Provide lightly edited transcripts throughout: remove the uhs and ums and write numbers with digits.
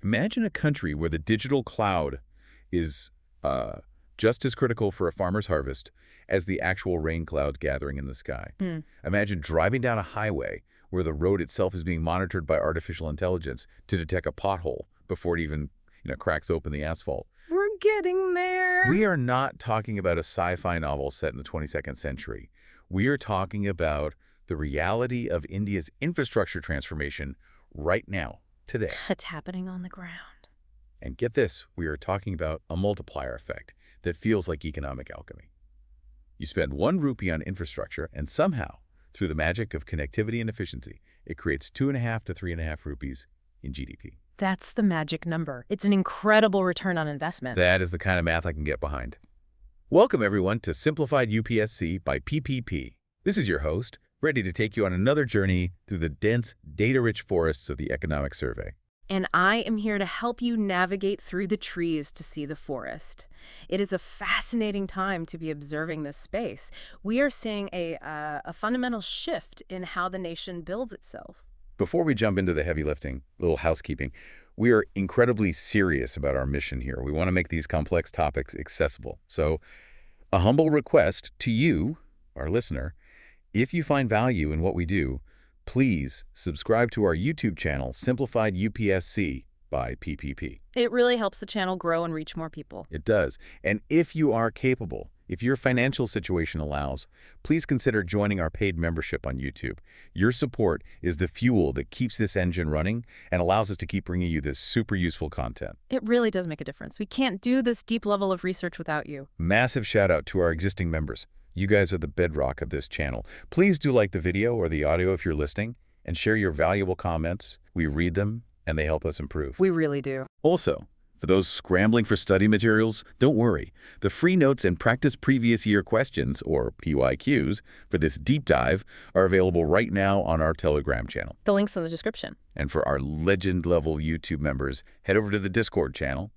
Imagine a country where the digital cloud is just as critical for a farmer's harvest as the actual rain clouds gathering in the sky. Imagine driving down a highway where the road itself is being monitored by artificial intelligence to detect a pothole before it even cracks open the asphalt. We're getting there. We are not talking about a sci-fi novel set in the 22nd century. We are talking about the reality of India's infrastructure transformation right now, today. It's happening on the ground. And get this, we are talking about a multiplier effect that feels like economic alchemy. You spend 1 rupee on infrastructure, and somehow, through the magic of connectivity and efficiency, it creates 2.5 to 3.5 rupees in GDP. That's the magic number. It's an incredible return on investment. That is the kind of math I can get behind. Welcome, everyone, to Simplified UPSC by PPP. This is your host, ready to take you on another journey through the dense, data-rich forests of the economic survey. And I am here to help you navigate through the trees to see the forest. It is a fascinating time to be observing this space. We are seeing a fundamental shift in how the nation builds itself. Before we jump into the heavy lifting, little housekeeping, we are incredibly serious about our mission here. We want to make these complex topics accessible. So, a humble request to you, our listener, if you find value in what we do, please subscribe to our YouTube channel, Simplified UPSC by PPP. It really helps the channel grow and reach more people. It does. And if you are capable, if your financial situation allows, please consider joining our paid membership on YouTube. Your support is the fuel that keeps this engine running and allows us to keep bringing you this super useful content. It really does make a difference. We can't do this deep level of research without you. Massive shout out to our existing members. You guys are the bedrock of this channel. Please do like the video or the audio if you're listening, and share your valuable comments. We read them, and they help us improve. We really do. Also, for those scrambling for study materials, don't worry. The free notes and practice previous year questions, or PYQs, for this deep dive are available right now on our Telegram channel. The link's in the description. And for our legend-level YouTube members, head over to the Discord channel.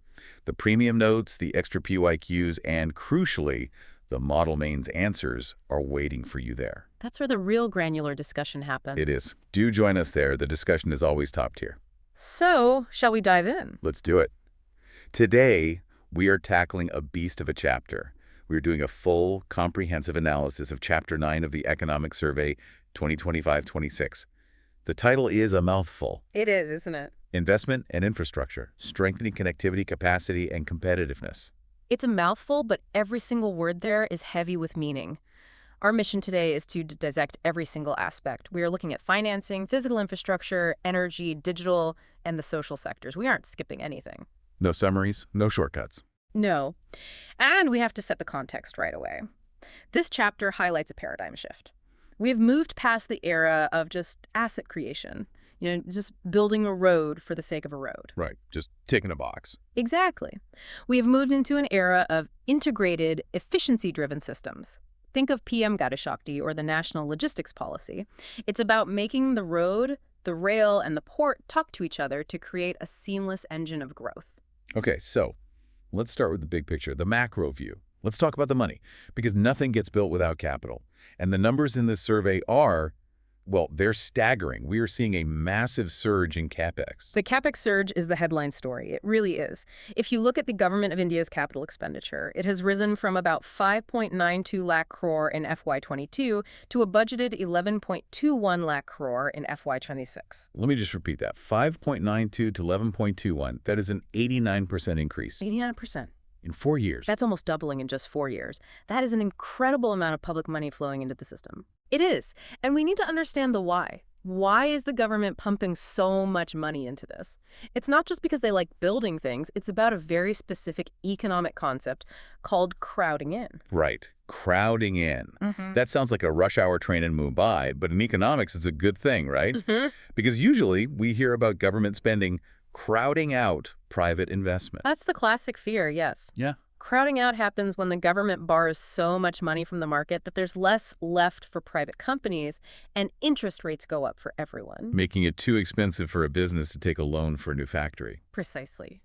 The premium notes, the extra PYQs, and crucially, the model mains answers are waiting for you there. That's where the real granular discussion happens. It is. Do join us there. The discussion is always top tier. So, shall we dive in? Let's do it. Today, we are tackling a beast of a chapter. We're doing a full, comprehensive analysis of Chapter 9 of the Economic Survey 2025-26. The title is a mouthful. It is, isn't it? Investment and Infrastructure, Strengthening Connectivity, Capacity, and Competitiveness. It's a mouthful, but every single word there is heavy with meaning. Our mission today is to dissect every single aspect. We are looking at financing, physical infrastructure, energy, digital, and the social sectors. We aren't skipping anything. No summaries, no shortcuts. No. And we have to set the context right away. This chapter highlights a paradigm shift. We have moved past the era of just asset creation, just building a road for the sake of a road. Right, just ticking a box. Exactly. We have moved into an era of integrated, efficiency-driven systems. Think of PM Gati Shakti or the National Logistics Policy. It's about making the road, the rail, and the port talk to each other to create a seamless engine of growth. Okay, so let's start with the big picture, the macro view. Let's talk about the money, because nothing gets built without capital. And the numbers in this survey are, well, they're staggering. We are seeing a massive surge in CAPEX. The CAPEX surge is the headline story. It really is. If you look at the Government of India's capital expenditure, it has risen from about 5.92 lakh crore in FY22 to a budgeted 11.21 lakh crore in FY26. Let me just repeat that. 5.92 to 11.21. That is an 89% increase. 89%. In 4 years. That's almost doubling in just 4 years. That is an incredible amount of public money flowing into the system. It is. And we need to understand the why. Why is the government pumping so much money into this? It's not just because they like building things. It's about a very specific economic concept called crowding in. Right. Crowding in. That sounds like a rush hour train in Mumbai, but in economics, it's a good thing, right? Because usually we hear about government spending crowding out private investment. That's the classic fear, yes. Yeah. Crowding out happens when the government borrows so much money from the market that there's less left for private companies and interest rates go up for everyone. Making it too expensive for a business to take a loan for a new factory. Precisely.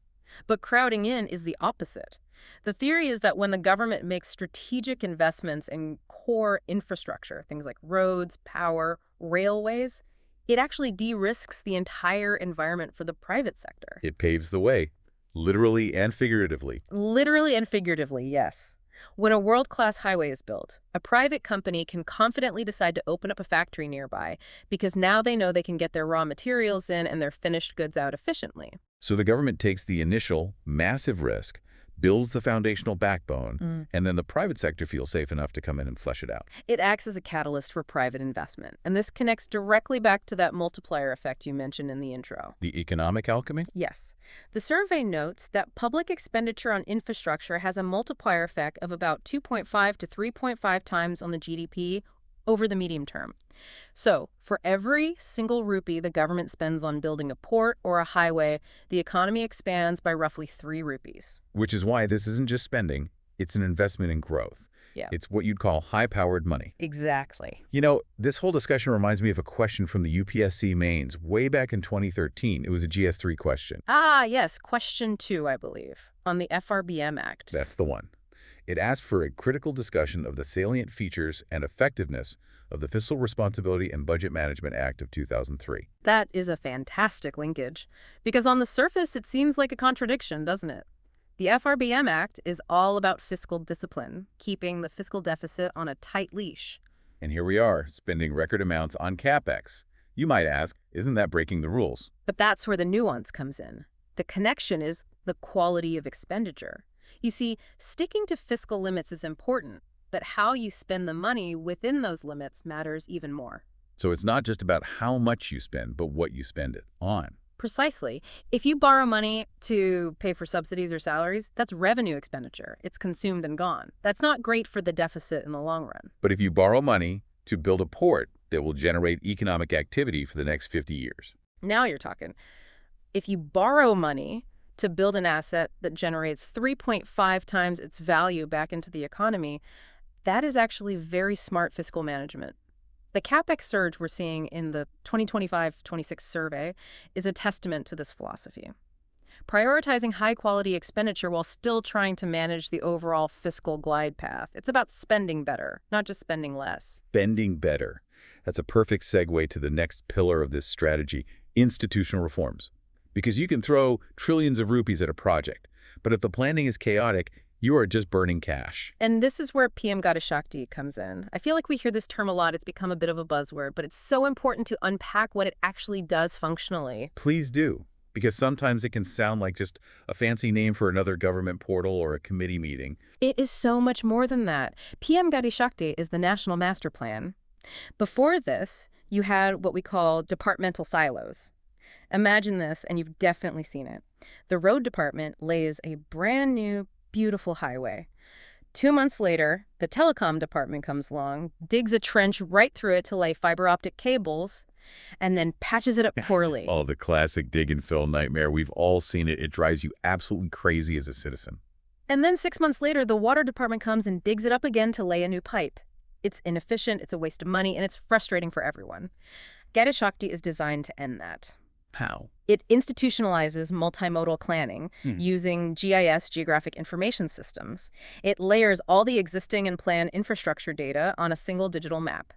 But crowding in is the opposite. The theory is that when the government makes strategic investments in core infrastructure, things like roads, power, railways, It actually de-risks the entire environment for the private sector. It paves the way, literally and figuratively. Literally and figuratively, yes. When a world-class highway is built, a private company can confidently decide to open up a factory nearby because now they know they can get their raw materials in and their finished goods out efficiently. So the government takes the initial, massive risk, builds the foundational backbone, and then the private sector feels safe enough to come in and flesh it out. It acts as a catalyst for private investment, and this connects directly back to that multiplier effect you mentioned in the intro. The economic alchemy? Yes. The survey notes that public expenditure on infrastructure has a multiplier effect of about 2.5 to 3.5 times on the GDP over the medium term. So, for every single rupee the government spends on building a port or a highway, the economy expands by roughly 3 rupees. Which is why this isn't just spending, it's an investment in growth. Yeah. It's what you'd call high-powered money. Exactly. You know, this whole discussion reminds me of a question from the UPSC mains way back in 2013. It was a GS3 question. Ah, yes, question 2, I believe, on the FRBM Act. That's the one. It asked for a critical discussion of the salient features and effectiveness of the Fiscal Responsibility and Budget Management Act of 2003. That is a fantastic linkage, because on the surface it seems like a contradiction, doesn't it? The FRBM Act is all about fiscal discipline, keeping the fiscal deficit on a tight leash. And here we are, spending record amounts on CAPEX. You might ask, isn't that breaking the rules? But that's where the nuance comes in. The connection is the quality of expenditure. You see, sticking to fiscal limits is important, but how you spend the money within those limits matters even more. So it's not just about how much you spend, but what you spend it on. Precisely. If you borrow money to pay for subsidies or salaries, that's revenue expenditure. It's consumed and gone. That's not great for the deficit in the long run. But if you borrow money to build a port that will generate economic activity for the next 50 years. Now you're talking. If you borrow money to build an asset that generates 3.5 times its value back into the economy, that is actually very smart fiscal management. The CAPEX surge we're seeing in the 2025-26 survey is a testament to this philosophy. Prioritizing high-quality expenditure while still trying to manage the overall fiscal glide path. It's about spending better, not just spending less. Spending better. That's a perfect segue to the next pillar of this strategy, institutional reforms. Because you can throw trillions of rupees at a project, but if the planning is chaotic, you are just burning cash. And this is where PM Gati Shakti comes in. I feel like we hear this term a lot. It's become a bit of a buzzword, but it's so important to unpack what it actually does functionally. Please do, because sometimes it can sound like just a fancy name for another government portal or a committee meeting. It is so much more than that. PM Gati Shakti is the National Master Plan. Before this, you had what we call departmental silos. Imagine this, and you've definitely seen it. The road department lays a brand new, beautiful highway. 2 months later, the telecom department comes along, digs a trench right through it to lay fiber optic cables, and then patches it up poorly. Oh, the classic dig and fill nightmare. We've all seen it. It drives you absolutely crazy as a citizen. And then 6 months later, the water department comes and digs it up again to lay a new pipe. It's inefficient, it's a waste of money, and it's frustrating for everyone. Gati Shakti is designed to end that. How? It institutionalizes multimodal planning using GIS, geographic information systems. It layers all the existing and planned infrastructure data on a single digital map.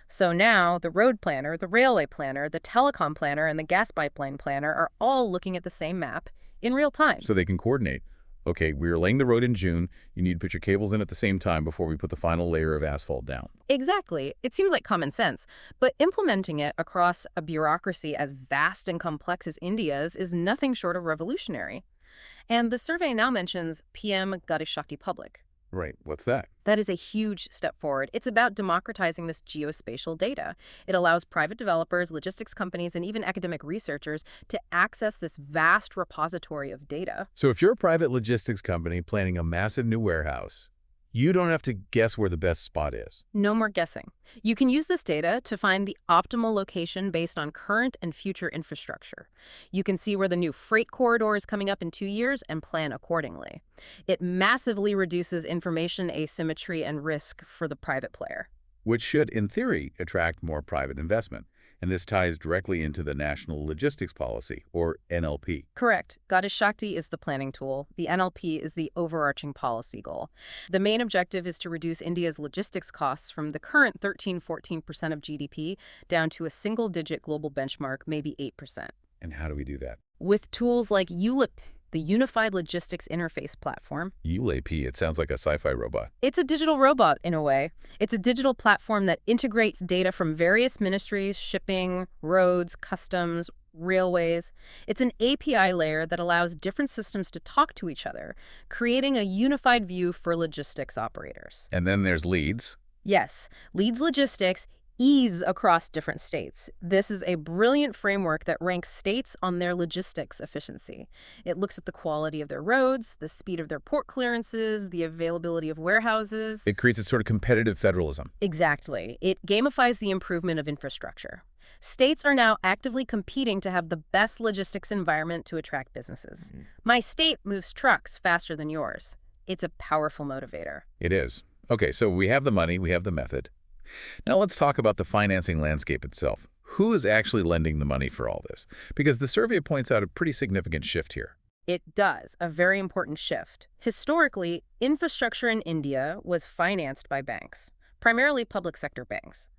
So now the road planner, the railway planner, the telecom planner, and the gas pipeline planner are all looking at the same map in real time. So they can coordinate. Okay, we're laying the road in June. You need to put your cables in at the same time before we put the final layer of asphalt down. Exactly. It seems like common sense, but implementing it across a bureaucracy as vast and complex as India's is nothing short of revolutionary. And the survey now mentions PM Gati Shakti Public. Right. What's that? That is a huge step forward. It's about democratizing this geospatial data. It allows private developers, logistics companies, and even academic researchers to access this vast repository of data. So if you're a private logistics company planning a massive new warehouse, you don't have to guess where the best spot is. No more guessing. You can use this data to find the optimal location based on current and future infrastructure. You can see where the new freight corridor is coming up in 2 years and plan accordingly. It massively reduces information asymmetry and risk for the private player. Which should, in theory, attract more private investment. And this ties directly into the National Logistics Policy, or NLP. Correct. Gati Shakti is the planning tool. The NLP is the overarching policy goal. The main objective is to reduce India's logistics costs from the current 13–14% of GDP down to a single-digit global benchmark, maybe 8%. And how do we do that? With tools like ULIP, the Unified Logistics Interface Platform. ULIP, it sounds like a sci-fi robot. It's a digital robot, in a way. It's a digital platform that integrates data from various ministries, shipping, roads, customs, railways. It's an API layer that allows different systems to talk to each other, creating a unified view for logistics operators. And then there's LEADS. Yes, leads logistics ease across different states. This is a brilliant framework that ranks states on their logistics efficiency. It looks at the quality of their roads, the speed of their port clearances, the availability of warehouses. It creates a sort of competitive federalism. Exactly. It gamifies the improvement of infrastructure. States are now actively competing to have the best logistics environment to attract businesses. My state moves trucks faster than yours. It's a powerful motivator. It is. Okay, so we have the money, we have the method. Now let's talk about the financing landscape itself. Who is actually lending the money for all this? Because the survey points out a pretty significant shift here. It does, a very important shift. Historically, infrastructure in India was financed by banks, primarily public sector banks.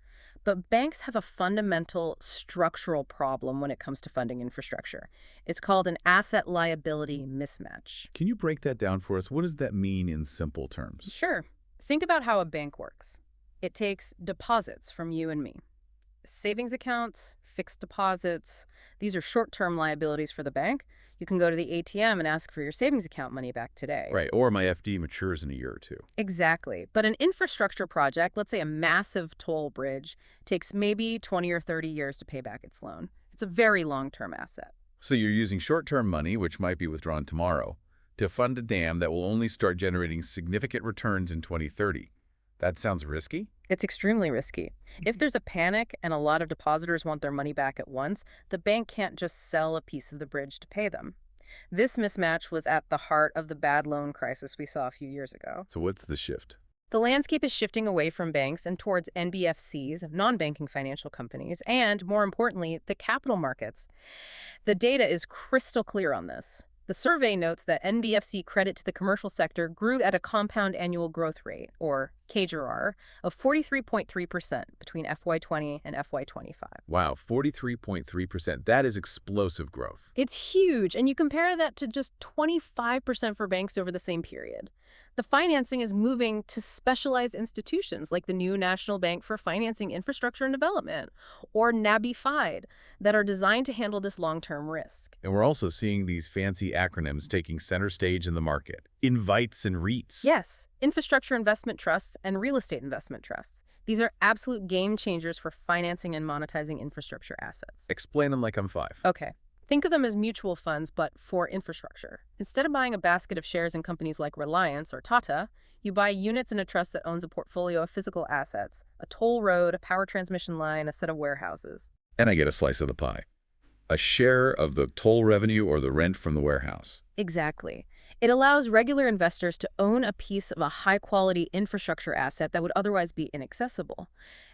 But banks have a fundamental structural problem when it comes to funding infrastructure. It's called an asset-liability mismatch. Can you break that down for us? What does that mean in simple terms? Sure. Think about how a bank works. It takes deposits from you and me. Savings accounts, fixed deposits, these are short-term liabilities for the bank. You can go to the ATM and ask for your savings account money back today. Right, or my FD matures in a year or two. Exactly. But an infrastructure project, let's say a massive toll bridge, takes maybe 20 or 30 years to pay back its loan. It's a very long-term asset. So you're using short-term money, which might be withdrawn tomorrow, to fund a dam that will only start generating significant returns in 2030. That sounds risky? It's extremely risky. If there's a panic and a lot of depositors want their money back at once, the bank can't just sell a piece of the bridge to pay them. This mismatch was at the heart of the bad loan crisis we saw a few years ago. So what's the shift? The landscape is shifting away from banks and towards NBFCs, non-banking financial companies, and, more importantly, the capital markets. The data is crystal clear on this. The survey notes that NBFC credit to the commercial sector grew at a compound annual growth rate, or CAGR, of 43.3% between FY20 and FY25. Wow, 43.3%. That is explosive growth. It's huge, and you compare that to just 25% for banks over the same period. The financing is moving to specialized institutions like the new National Bank for Financing Infrastructure and Development, or NABIFID, that are designed to handle this long-term risk. And we're also seeing these fancy acronyms taking center stage in the market. INVITES and REITs. Yes, infrastructure investment trusts and real estate investment trusts. These are absolute game changers for financing and monetizing infrastructure assets. Explain them like I'm five. Okay. Think of them as mutual funds, but for infrastructure. Instead of buying a basket of shares in companies like Reliance or Tata, you buy units in a trust that owns a portfolio of physical assets, a toll road, a power transmission line, a set of warehouses. And I get a slice of the pie. A share of the toll revenue or the rent from the warehouse. Exactly. It allows regular investors to own a piece of a high-quality infrastructure asset that would otherwise be inaccessible.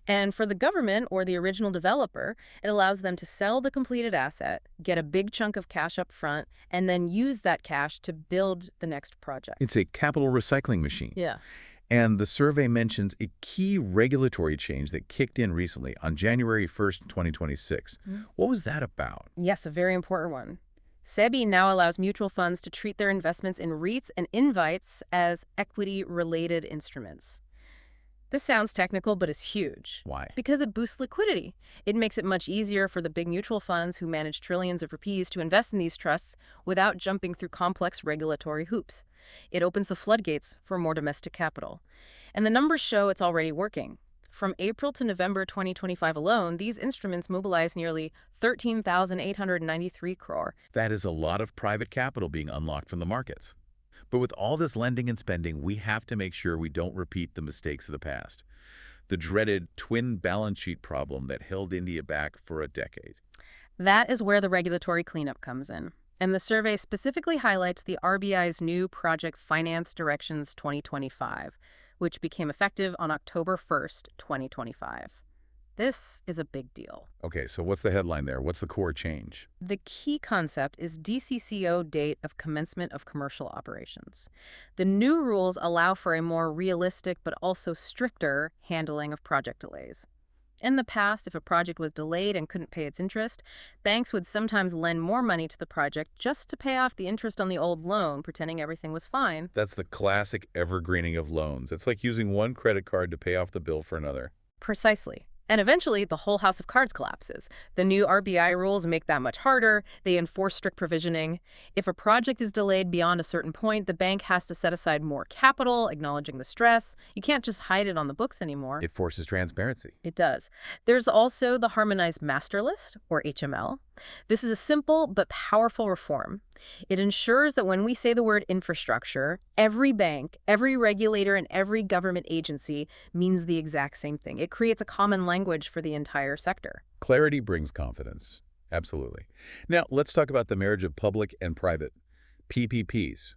And for the government or the original developer, it allows them to sell the completed asset, get a big chunk of cash up front, and then use that cash to build the next project. It's a capital recycling machine. Yeah. And the survey mentions a key regulatory change that kicked in recently on January 1st, 2026. What was that about? Yes, a very important one. SEBI now allows mutual funds to treat their investments in REITs and INVITES as equity-related instruments. This sounds technical, but it's huge. Why? Because it boosts liquidity. It makes it much easier for the big mutual funds who manage trillions of rupees to invest in these trusts without jumping through complex regulatory hoops. It opens the floodgates for more domestic capital. And the numbers show it's already working. From April to November 2025 alone, these instruments mobilized nearly 13,893 crore. That is a lot of private capital being unlocked from the markets. But with all this lending and spending, we have to make sure we don't repeat the mistakes of the past. The dreaded twin balance sheet problem that held India back for a decade. That is where the regulatory cleanup comes in. And the survey specifically highlights the RBI's new Project Finance Directions 2025, which became effective on October 1st, 2025. This is a big deal. Okay, so what's the headline there? What's the core change? The key concept is DCCO date of commencement of commercial operations. The new rules allow for a more realistic but also stricter handling of project delays. In the past, if a project was delayed and couldn't pay its interest, banks would sometimes lend more money to the project just to pay off the interest on the old loan, pretending everything was fine. That's the classic evergreening of loans. It's like using one credit card to pay off the bill for another. Precisely. And eventually, the whole house of cards collapses. The new RBI rules make that much harder. They enforce strict provisioning. If a project is delayed beyond a certain point, the bank has to set aside more capital, acknowledging the stress. You can't just hide it on the books anymore. It forces transparency. It does. There's also the Harmonized Master List, or HML. This is a simple but powerful reform. It ensures that when we say the word infrastructure, every bank, every regulator, and every government agency means the exact same thing. It creates a common language for the entire sector. Clarity brings confidence. Absolutely. Now, let's talk about the marriage of public and private. PPPs,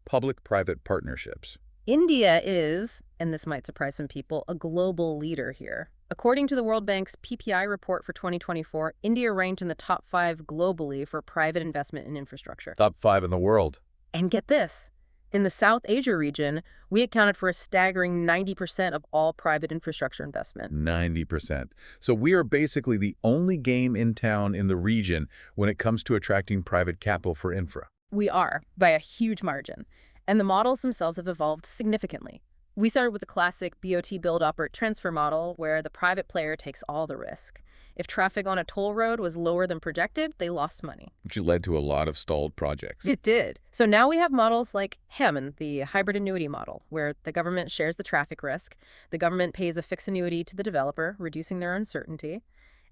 public-private partnerships. India is, and this might surprise some people, a global leader here. According to the World Bank's PPI report for 2024, India ranked in the top 5 globally for private investment in infrastructure. Top 5 in the world. And get this, in the South Asia region, we accounted for a staggering 90% of all private infrastructure investment. 90%. So we are basically the only game in town in the region when it comes to attracting private capital for infra. We are, by a huge margin. And the models themselves have evolved significantly. We started with the classic BOT build, operate, transfer model, where the private player takes all the risk. If traffic on a toll road was lower than projected, they lost money. Which led to a lot of stalled projects. It did. So now we have models like HEMAN, the hybrid annuity model, where the government shares the traffic risk. The government pays a fixed annuity to the developer, reducing their uncertainty.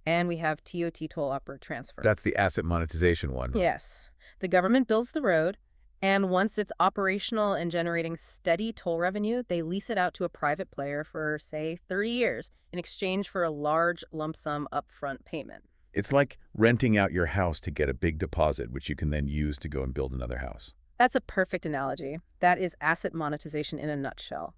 And we have TOT, toll, operate, transfer. That's the asset monetization one. Yes. The government builds the road. And once it's operational and generating steady toll revenue, they lease it out to a private player for, say, 30 years in exchange for a large lump sum upfront payment. It's like renting out your house to get a big deposit, which you can then use to go and build another house. That's a perfect analogy. That is asset monetization in a nutshell.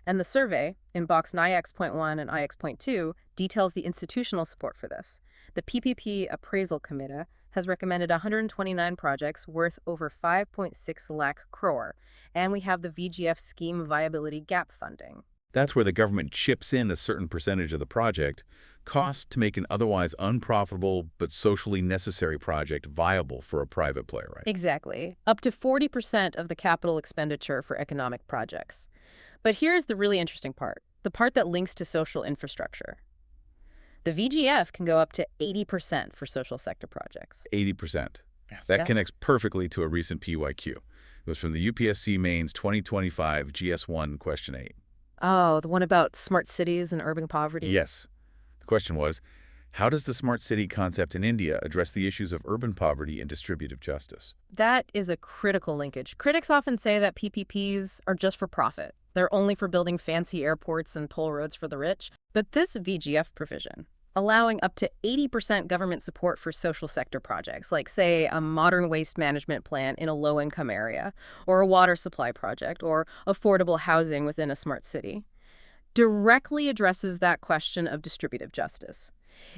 And the survey, in box IX.1 and IX.2, details the institutional support for this. The PPP Appraisal Committee has recommended 129 projects worth over 5.6 lakh crore, and we have the VGF scheme viability gap funding. That's where the government chips in a certain percentage of the project cost to make an otherwise unprofitable but socially necessary project viable for a private player, right? Exactly. Up to 40% of the capital expenditure for economic projects. But here's the really interesting part, the part that links to social infrastructure. The VGF can go up to 80% for social sector projects. 80%. That connects perfectly to a recent PYQ. It was from the UPSC Mains 2025 GS1 Question 8. Oh, the one about smart cities and urban poverty? Yes. The question was, how does the smart city concept in India address the issues of urban poverty and distributive justice? That is a critical linkage. Critics often say that PPPs are just for profit. They're only for building fancy airports and toll roads for the rich. But this VGF provision, allowing up to 80% government support for social sector projects, like, say, a modern waste management plant in a low-income area, or a water supply project, or affordable housing within a smart city, directly addresses that question of distributive justice.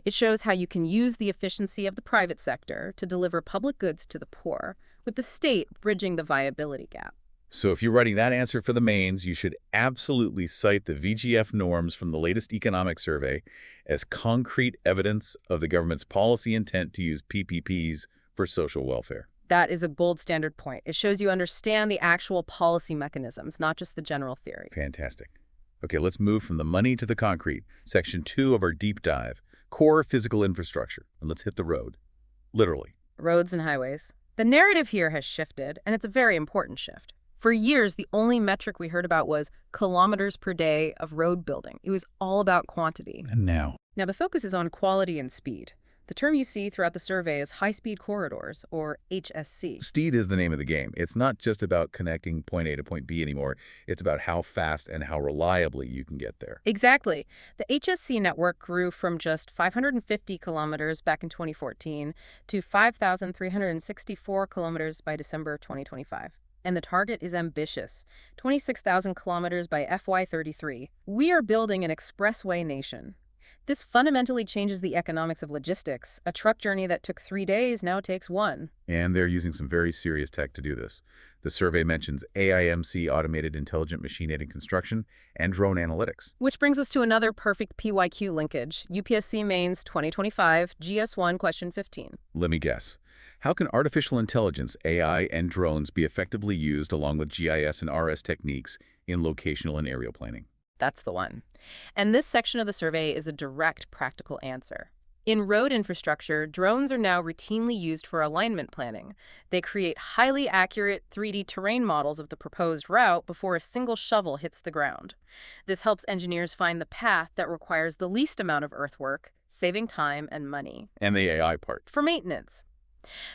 It shows how you can use the efficiency of the private sector to deliver public goods to the poor, with the state bridging the viability gap. So if you're writing that answer for the mains, you should absolutely cite the VGF norms from the latest economic survey as concrete evidence of the government's policy intent to use PPPs for social welfare. That is a gold standard point. It shows you understand the actual policy mechanisms, not just the general theory. Fantastic. Okay, let's move from the money to the concrete. Section 2 of our deep dive, core physical infrastructure. And let's hit the road. Literally. Roads and highways. The narrative here has shifted, and it's a very important shift. For years, the only metric we heard about was kilometers per day of road building. It was all about quantity. And now the focus is on quality and speed. The term you see throughout the survey is high-speed corridors, or HSC. Speed is the name of the game. It's not just about connecting point A to point B anymore. It's about how fast and how reliably you can get there. Exactly. The HSC network grew from just 550 kilometers back in 2014 to 5,364 kilometers by December 2025. And the target is ambitious, 26,000 kilometers by FY33. We are building an expressway nation. This fundamentally changes the economics of logistics. A truck journey that took 3 days now takes 1. And they're using some very serious tech to do this. The survey mentions AIMC, Automated Intelligent Machine Aided Construction, and drone analytics. Which brings us to another perfect PYQ linkage, UPSC Mains 2025, GS1, question 15. Let me guess. How can artificial intelligence, AI, and drones be effectively used along with GIS and RS techniques in locational and aerial planning? That's the one. And this section of the survey is a direct practical answer. In road infrastructure, drones are now routinely used for alignment planning. They create highly accurate 3D terrain models of the proposed route before a single shovel hits the ground. This helps engineers find the path that requires the least amount of earthwork, saving time and money. And the AI part. For maintenance.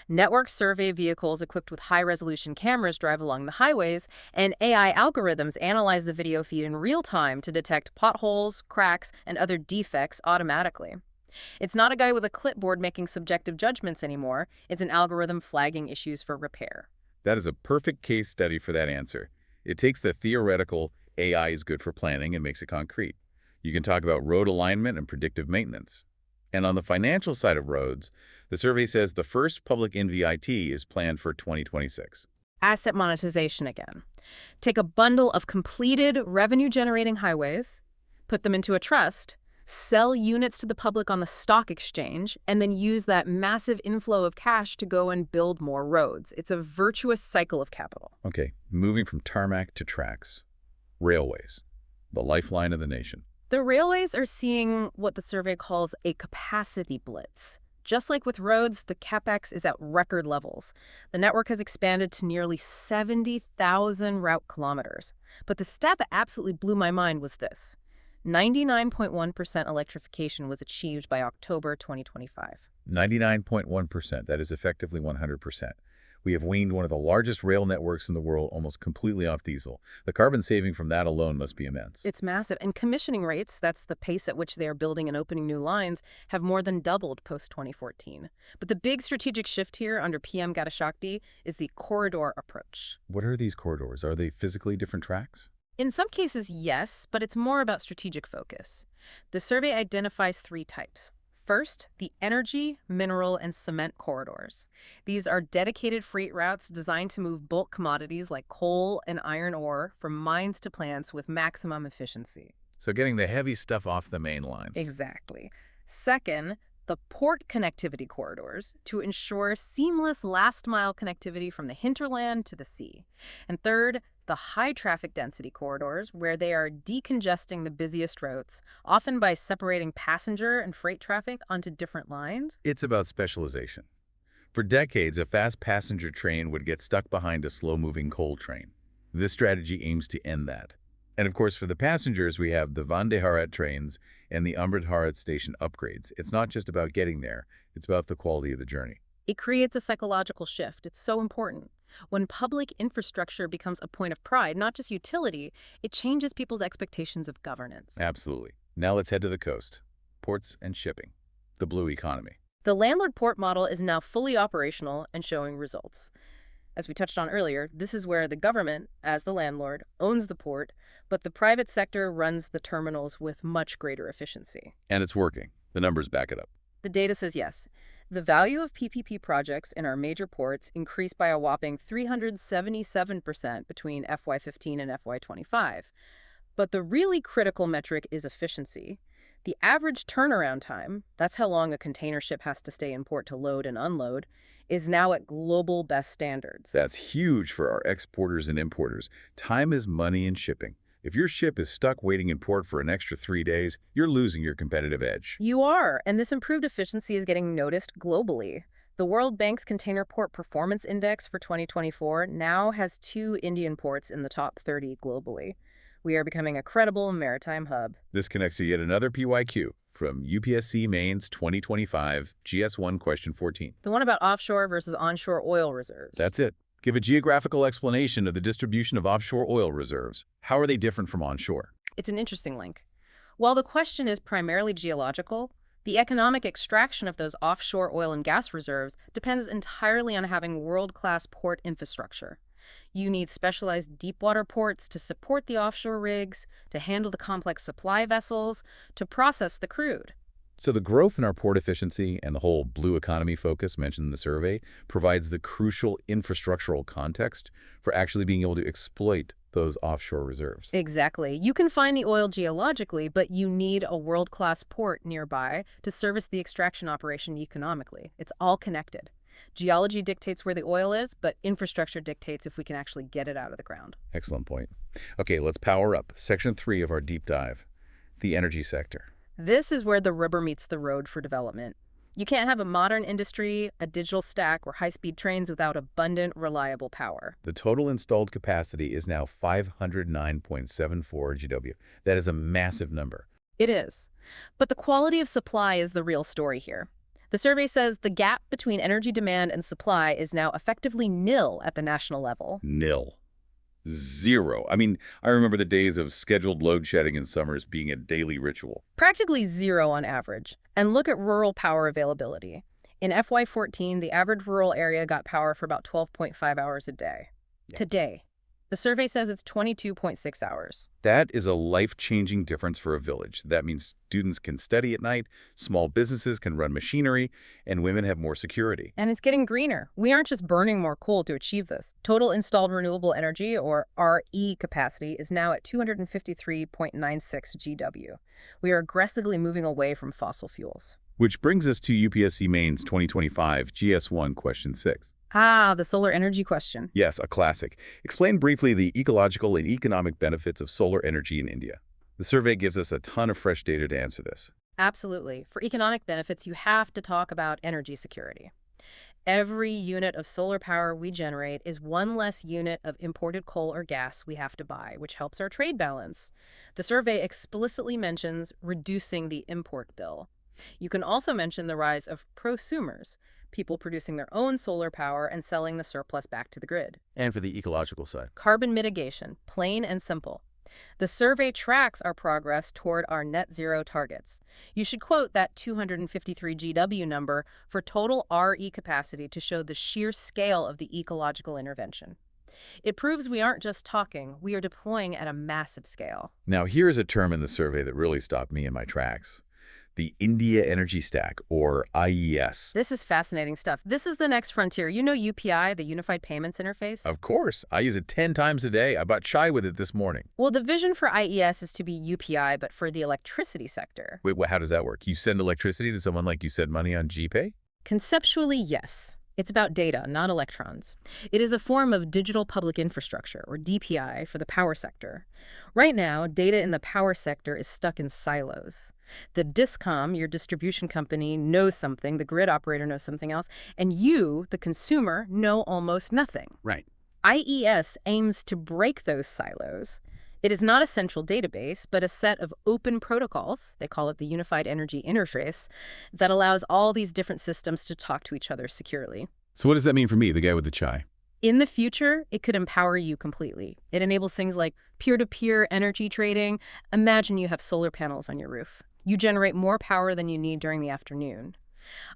Network survey vehicles equipped with high-resolution cameras drive along the highways, and AI algorithms analyze the video feed in real time to detect potholes, cracks, and other defects automatically. It's not a guy with a clipboard making subjective judgments anymore. It's an algorithm flagging issues for repair. That is a perfect case study for that answer. It takes the theoretical AI is good for planning and makes it concrete. You can talk about road alignment and predictive maintenance. And on the financial side of roads, the survey says the first public NVIT is planned for 2026. Asset monetization again. Take a bundle of completed revenue-generating highways, put them into a trust, sell units to the public on the stock exchange, and then use that massive inflow of cash to go and build more roads. It's a virtuous cycle of capital. Okay, moving from tarmac to tracks. Railways, the lifeline of the nation. The railways are seeing what the survey calls a capacity blitz. Just like with roads, the CAPEX is at record levels. The network has expanded to nearly 70,000 route kilometers. But the stat that absolutely blew my mind was this. 99.1% electrification was achieved by October 2025. 99.1%, that is effectively 100%. We have weaned one of the largest rail networks in the world almost completely off diesel. The carbon saving from that alone must be immense. It's massive. And commissioning rates, that's the pace at which they are building and opening new lines, have more than doubled post-2014. But the big strategic shift here under PM Gati Shakti is the corridor approach. What are these corridors? Are they physically different tracks? In some cases, yes, but it's more about strategic focus. The survey identifies 3 types. First, the energy, mineral, and cement corridors. These are dedicated freight routes designed to move bulk commodities like coal and iron ore from mines to plants with maximum efficiency. So getting the heavy stuff off the main lines. Exactly. Second, the port connectivity corridors to ensure seamless last-mile connectivity from the hinterland to the sea. And third, the high traffic density corridors, where they are decongesting the busiest routes, often by separating passenger and freight traffic onto different lines. It's about specialization. For decades, a fast passenger train would get stuck behind a slow-moving coal train. This strategy aims to end that. And of course, for the passengers, we have the Vande Bharat trains and the Amrit Bharat station upgrades. It's not just about getting there, it's about the quality of the journey. It creates a psychological shift. It's so important. When public infrastructure becomes a point of pride, not just utility, it changes people's expectations of governance. Absolutely. Now let's head to the coast. Ports and shipping. The blue economy. The landlord port model is now fully operational and showing results. As we touched on earlier, this is where the government, as the landlord, owns the port, but the private sector runs the terminals with much greater efficiency. And it's working. The numbers back it up. The data says yes. The value of PPP projects in our major ports increased by a whopping 377% between FY15 and FY25. But the really critical metric is efficiency. The average turnaround time, that's how long a container ship has to stay in port to load and unload, is now at global best standards. That's huge for our exporters and importers. Time is money in shipping. If your ship is stuck waiting in port for an extra 3 days, you're losing your competitive edge. You are, and this improved efficiency is getting noticed globally. The World Bank's Container Port Performance Index for 2024 now has 2 Indian ports in the top 30 globally. We are becoming a credible maritime hub. This connects to yet another PYQ from UPSC Mains 2025 GS1 question 14. The one about offshore versus onshore oil reserves. That's it. Give a geographical explanation of the distribution of offshore oil reserves. How are they different from onshore? It's an interesting link. While the question is primarily geological, the economic extraction of those offshore oil and gas reserves depends entirely on having world-class port infrastructure. You need specialized deepwater ports to support the offshore rigs, to handle the complex supply vessels, to process the crude. So the growth in our port efficiency and the whole blue economy focus mentioned in the survey provides the crucial infrastructural context for actually being able to exploit those offshore reserves. Exactly. You can find the oil geologically, but you need a world-class port nearby to service the extraction operation economically. It's all connected. Geology dictates where the oil is, but infrastructure dictates if we can actually get it out of the ground. Excellent point. Okay, let's power up. Section 3 of our deep dive, the energy sector. This is where the rubber meets the road for development. You can't have a modern industry, a digital stack, or high-speed trains without abundant, reliable power. The total installed capacity is now 509.74 GW. That is a massive number. It is. But the quality of supply is the real story here. The survey says the gap between energy demand and supply is now effectively nil at the national level. Nil. Zero. I mean, I remember the days of scheduled load shedding in summers being a daily ritual. Practically zero on average. And look at rural power availability. In FY14, the average rural area got power for about 12.5 hours a day. Yeah. Today, the survey says it's 22.6 hours. That is a life-changing difference for a village. That means students can study at night, small businesses can run machinery, and women have more security. And it's getting greener. We aren't just burning more coal to achieve this. Total installed renewable energy, or RE capacity, is now at 253.96 GW. We are aggressively moving away from fossil fuels. Which brings us to UPSC Main's 2025 GS1 question 6. Ah, the solar energy question. Yes, a classic. Explain briefly the ecological and economic benefits of solar energy in India. The survey gives us a ton of fresh data to answer this. Absolutely. For economic benefits, you have to talk about energy security. Every unit of solar power we generate is one less unit of imported coal or gas we have to buy, which helps our trade balance. The survey explicitly mentions reducing the import bill. You can also mention the rise of prosumers, people producing their own solar power and selling the surplus back to the grid. And for the ecological side. Carbon mitigation, plain and simple. The survey tracks our progress toward our net zero targets. You should quote that 253 GW number for total RE capacity to show the sheer scale of the ecological intervention. It proves we aren't just talking, we are deploying at a massive scale. Now, here's a term in the survey that really stopped me in my tracks. The India Energy Stack, or IES. This is fascinating stuff. This is the next frontier. You know UPI, the Unified Payments Interface? Of course. I use it 10 times a day. I bought chai with it this morning. Well, the vision for IES is to be UPI, but for the electricity sector. Wait, how does that work? You send electricity to someone like you send money on GPay? Conceptually, yes. It's about data, not electrons. It is a form of digital public infrastructure, or DPI, for the power sector. Right now, data in the power sector is stuck in silos. The discom, your distribution company, knows something, the grid operator knows something else, and you, the consumer, know almost nothing. Right. IES aims to break those silos. It is not a central database, but a set of open protocols, they call it the Unified Energy Interface, that allows all these different systems to talk to each other securely. So what does that mean for me, the guy with the chai? In the future, it could empower you completely. It enables things like peer-to-peer energy trading. Imagine you have solar panels on your roof. You generate more power than you need during the afternoon.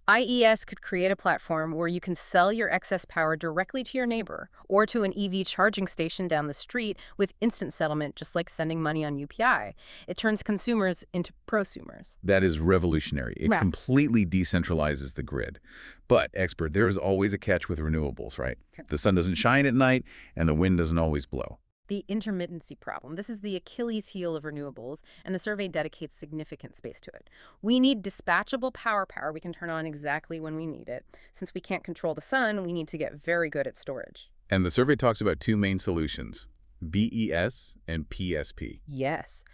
IES could create a platform where you can sell your excess power directly to your neighbor or to an EV charging station down the street with instant settlement, just like sending money on UPI. It turns consumers into prosumers. That is revolutionary. It completely decentralizes the grid. But, expert, there is always a catch with renewables, right? The sun doesn't shine at night and the wind doesn't always blow. The intermittency problem. This is the Achilles heel of renewables, and the survey dedicates significant space to it. We need dispatchable power we can turn on exactly when we need it. Since we can't control the sun, we need to get very good at storage. And the survey talks about two main solutions, BESS and PSP. Yes.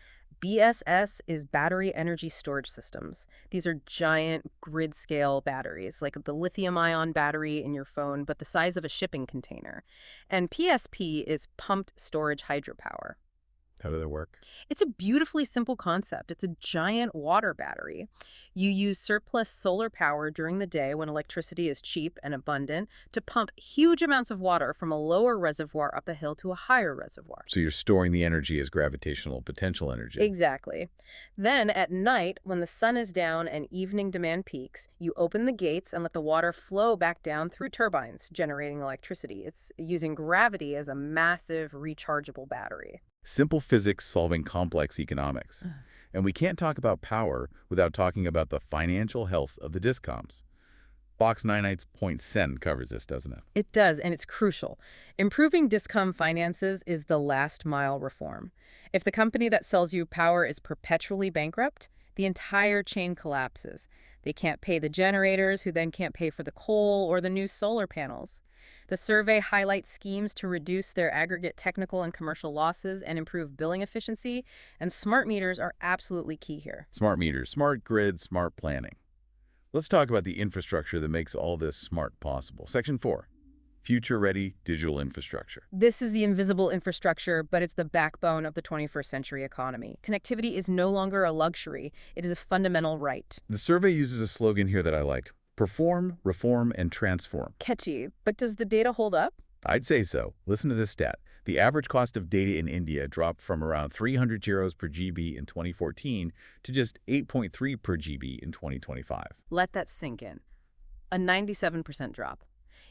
BESS is battery energy storage systems. These are giant grid-scale batteries, like the lithium-ion battery in your phone, but the size of a shipping container. And PSP is pumped storage hydropower. How do they work? It's a beautifully simple concept. It's a giant water battery. You use surplus solar power during the day when electricity is cheap and abundant to pump huge amounts of water from a lower reservoir up a hill to a higher reservoir. So you're storing the energy as gravitational potential energy. Exactly. Then at night, when the sun is down and evening demand peaks, you open the gates and let the water flow back down through turbines, generating electricity. It's using gravity as a massive rechargeable battery. Simple physics solving complex economics. And we can't talk about power without talking about the financial health of the discoms. Box 99.7 covers this, doesn't it? It does, and it's crucial. Improving discom finances is the last mile reform. If the company that sells you power is perpetually bankrupt, the entire chain collapses. They can't pay the generators, who then can't pay for the coal or the new solar panels. The survey highlights schemes to reduce their aggregate technical and commercial losses and improve billing efficiency, and smart meters are absolutely key here. Smart meters, smart grid, smart planning. Let's talk about the infrastructure that makes all this smart possible. Section 4, future-ready digital infrastructure. This is the invisible infrastructure, but it's the backbone of the 21st century economy. Connectivity is no longer a luxury. It is a fundamental right. The survey uses a slogan here that I liked: perform, reform, and transform. Catchy, but does the data hold up? I'd say so. Listen to this stat. The average cost of data in India dropped from around 300 euros per GB in 2014 to just 8.3 per GB in 2025. Let that sink in. A 97% drop.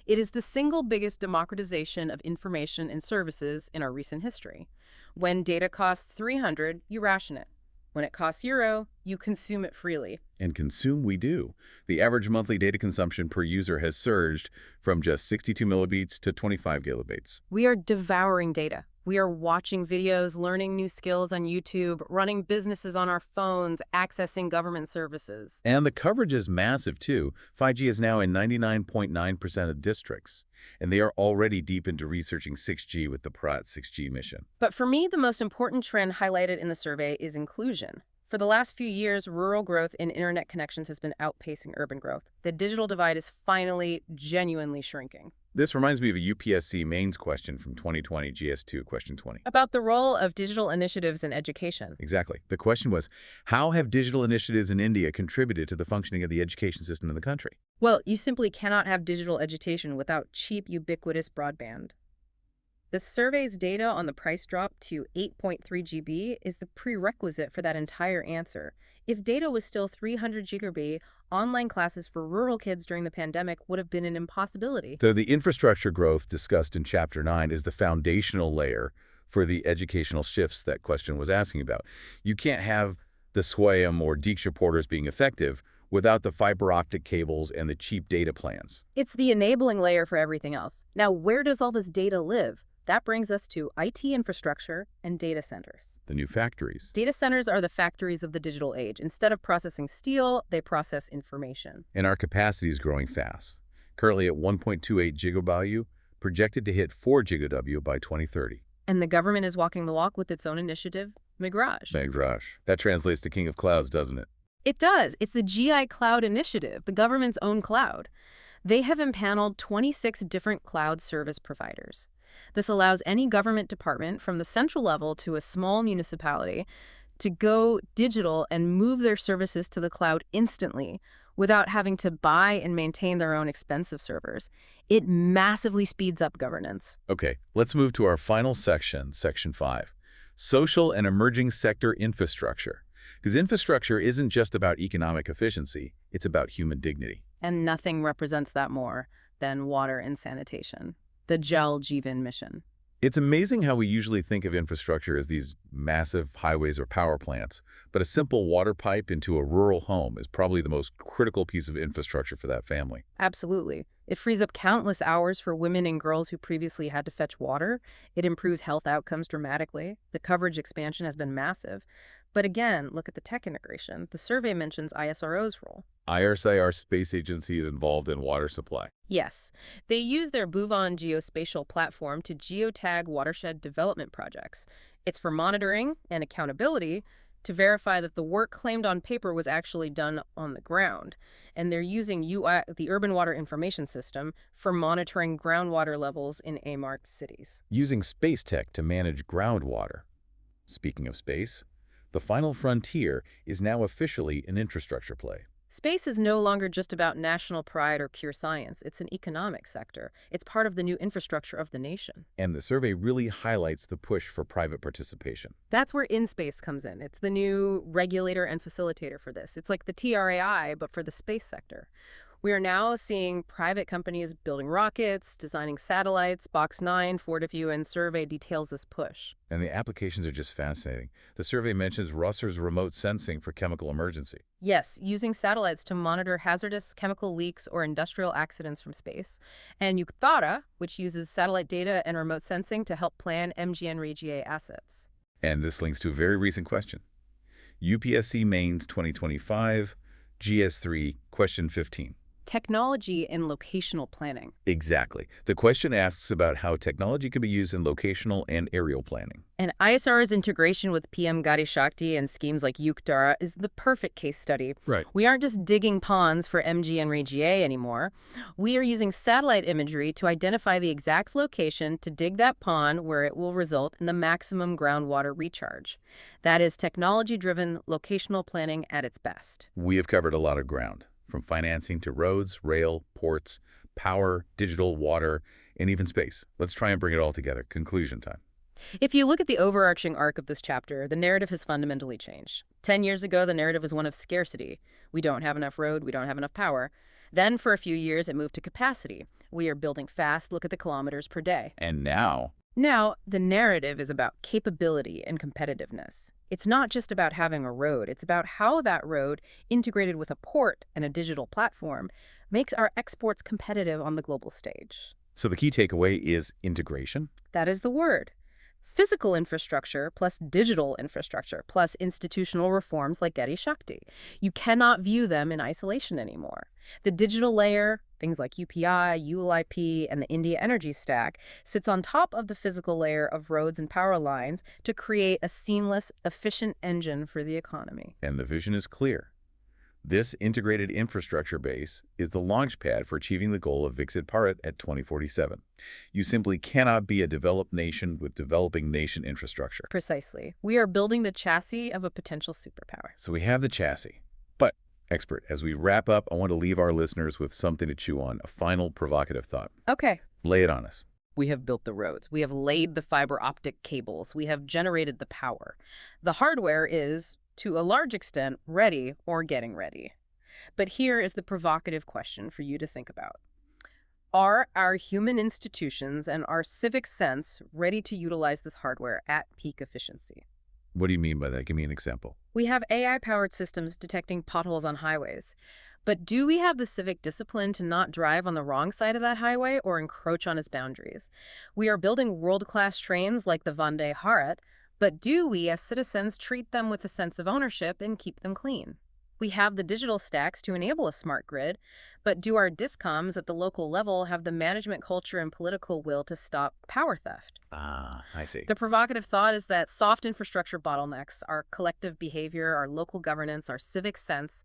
It is the single biggest democratization of information and services in our recent history. When data costs 300, you ration it. When it costs €0, you consume it freely. And consume we do. The average monthly data consumption per user has surged from just 62 millibeats to 25 gigabytes. We are devouring data. We are watching videos, learning new skills on YouTube, running businesses on our phones, accessing government services. And the coverage is massive, too. 5G is now in 99.9% of districts, and they are already deep into researching 6G with the Pratt 6G mission. But for me, the most important trend highlighted in the survey is inclusion. For the last few years, rural growth in internet connections has been outpacing urban growth. The digital divide is finally genuinely shrinking. This reminds me of a UPSC mains question from 2020, GS2, question 20. About the role of digital initiatives in education. Exactly. The question was, how have digital initiatives in India contributed to the functioning of the education system in the country? Well, you simply cannot have digital education without cheap, ubiquitous broadband. The survey's data on the price drop to 8.3 GB is the prerequisite for that entire answer. If data was still 300 GB, online classes for rural kids during the pandemic would have been an impossibility. So the infrastructure growth discussed in Chapter 9 is the foundational layer for the educational shifts that question was asking about. You can't have the SWAYAM or Diksha porters being effective without the fiber optic cables and the cheap data plans. It's the enabling layer for everything else. Now, where does all this data live? That brings us to IT infrastructure and data centers. The new factories. Data centers are the factories of the digital age. Instead of processing steel, they process information. And our capacity is growing fast. Currently at 1.28 gigavalue, projected to hit 4 gigaW by 2030. And the government is walking the walk with its own initiative, Migraj. Migraj. That translates to King of Clouds, doesn't it? It does. It's the GI Cloud Initiative, the government's own cloud. They have impaneled 26 different cloud service providers. This allows any government department, from the central level to a small municipality, to go digital and move their services to the cloud instantly without having to buy and maintain their own expensive servers. It massively speeds up governance. Okay, let's move to our final section, Section 5. Social and emerging sector infrastructure. Because infrastructure isn't just about economic efficiency, it's about human dignity. And nothing represents that more than water and sanitation. The Jal Jeevan mission. It's amazing how we usually think of infrastructure as these massive highways or power plants, but a simple water pipe into a rural home is probably the most critical piece of infrastructure for that family. Absolutely. It frees up countless hours for women and girls who previously had to fetch water. It improves health outcomes dramatically. The coverage expansion has been massive. But again, look at the tech integration. The survey mentions ISRO's role. IRSI, space agency, is involved in water supply. Yes. They use their Bhuvan geospatial platform to geotag watershed development projects. It's for monitoring and accountability to verify that the work claimed on paper was actually done on the ground. And they're using the Urban Water Information System for monitoring groundwater levels in A-marked cities. Using space tech to manage groundwater. Speaking of space, the final frontier is now officially an infrastructure play. Space is no longer just about national pride or pure science. It's an economic sector. It's part of the new infrastructure of the nation. And the survey really highlights the push for private participation. That's where InSpace comes in. It's the new regulator and facilitator for this. It's like the TRAI, but for the space sector. We are now seeing private companies building rockets, designing satellites. Box 9, Forteview, and Survey details this push. And the applications are just fascinating. The survey mentions Russer's remote sensing for chemical emergency. Yes, using satellites to monitor hazardous chemical leaks or industrial accidents from space. And Yuktara, which uses satellite data and remote sensing to help plan MGN-REGA assets. And this links to a very recent question. UPSC Mains 2025, GS3, question 15. Technology and locational planning. Exactly. The question asks about how technology can be used in locational and aerial planning. And ISR's integration with PM Gati Shakti and schemes like Yuktara is the perfect case study. Right. We aren't just digging ponds for MGN-REGA anymore. We are using satellite imagery to identify the exact location to dig that pond where it will result in the maximum groundwater recharge. That is technology-driven locational planning at its best. We have covered a lot of ground, from financing to roads, rail, ports, power, digital, water, and even space. Let's try and bring it all together. Conclusion time. If you look at the overarching arc of this chapter, the narrative has fundamentally changed. 10 years ago, the narrative was one of scarcity. We don't have enough road, we don't have enough power. Then, for a few years, it moved to capacity. We are building fast, look at the kilometers per day. And now, the narrative is about capability and competitiveness. It's not just about having a road. It's about how that road, integrated with a port and a digital platform, makes our exports competitive on the global stage. so the key takeaway is integration. That is the word. Physical infrastructure plus digital infrastructure plus institutional reforms like Gati Shakti. You cannot view them in isolation anymore. The digital layer, things like UPI, ULIP, and the India energy stack, sits on top of the physical layer of roads and power lines to create a seamless, efficient engine for the economy. And the vision is clear. This integrated infrastructure base is the launchpad for achieving the goal of Viksit Bharat at 2047. You simply cannot be a developed nation with developing nation infrastructure. Precisely. We are building the chassis of a potential superpower. So we have the chassis. But, expert, as we wrap up, I want to leave our listeners with something to chew on, a final provocative thought. Okay. Lay it on us. We have built the roads. We have laid the fiber optic cables. We have generated the power. The hardware is, to a large extent, ready or getting ready. But here is the provocative question for you to think about. Are our human institutions and our civic sense ready to utilize this hardware at peak efficiency? What do you mean by that? Give me an example. We have AI-powered systems detecting potholes on highways. But do we have the civic discipline to not drive on the wrong side of that highway or encroach on its boundaries? We are building world-class trains like the Vande Bharat, but do we as citizens treat them with a sense of ownership and keep them clean? We have the digital stacks to enable a smart grid, but do our discoms at the local level have the management culture and political will to stop power theft? Ah, I see. The provocative thought is that soft infrastructure bottlenecks, our collective behavior, our local governance, our civic sense,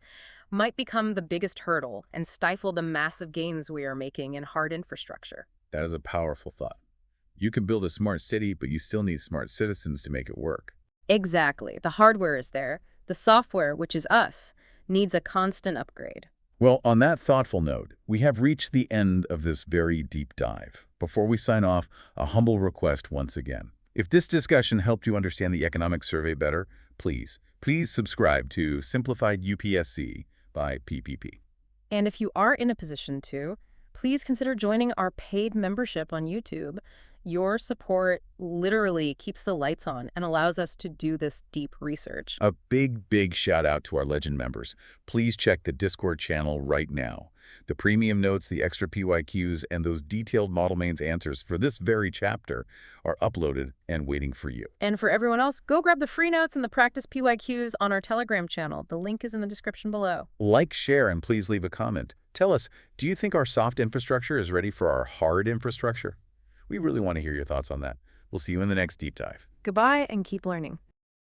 might become the biggest hurdle and stifle the massive gains we are making in hard infrastructure. That is a powerful thought. You can build a smart city, but you still need smart citizens to make it work. Exactly. The hardware is there. The software, which is us, needs a constant upgrade. Well, on that thoughtful note, we have reached the end of this very deep dive. Before we sign off, a humble request once again. If this discussion helped you understand the economic survey better, please subscribe to Simplified UPSC by PPP. And if you are in a position to, please consider joining our paid membership on YouTube. Your support literally keeps the lights on and allows us to do this deep research. A big shout out to our Legend members. Please check the Discord channel right now. The premium notes, the extra PYQs, and those detailed model mains answers for this very chapter are uploaded and waiting for you. And for everyone else, go grab the free notes and the practice PYQs on our Telegram channel. The link is in the description below. Like, share, and please leave a comment. Tell us, do you think our soft infrastructure is ready for our hard infrastructure? We really want to hear your thoughts on that. We'll see you in the next deep dive. Goodbye and keep learning.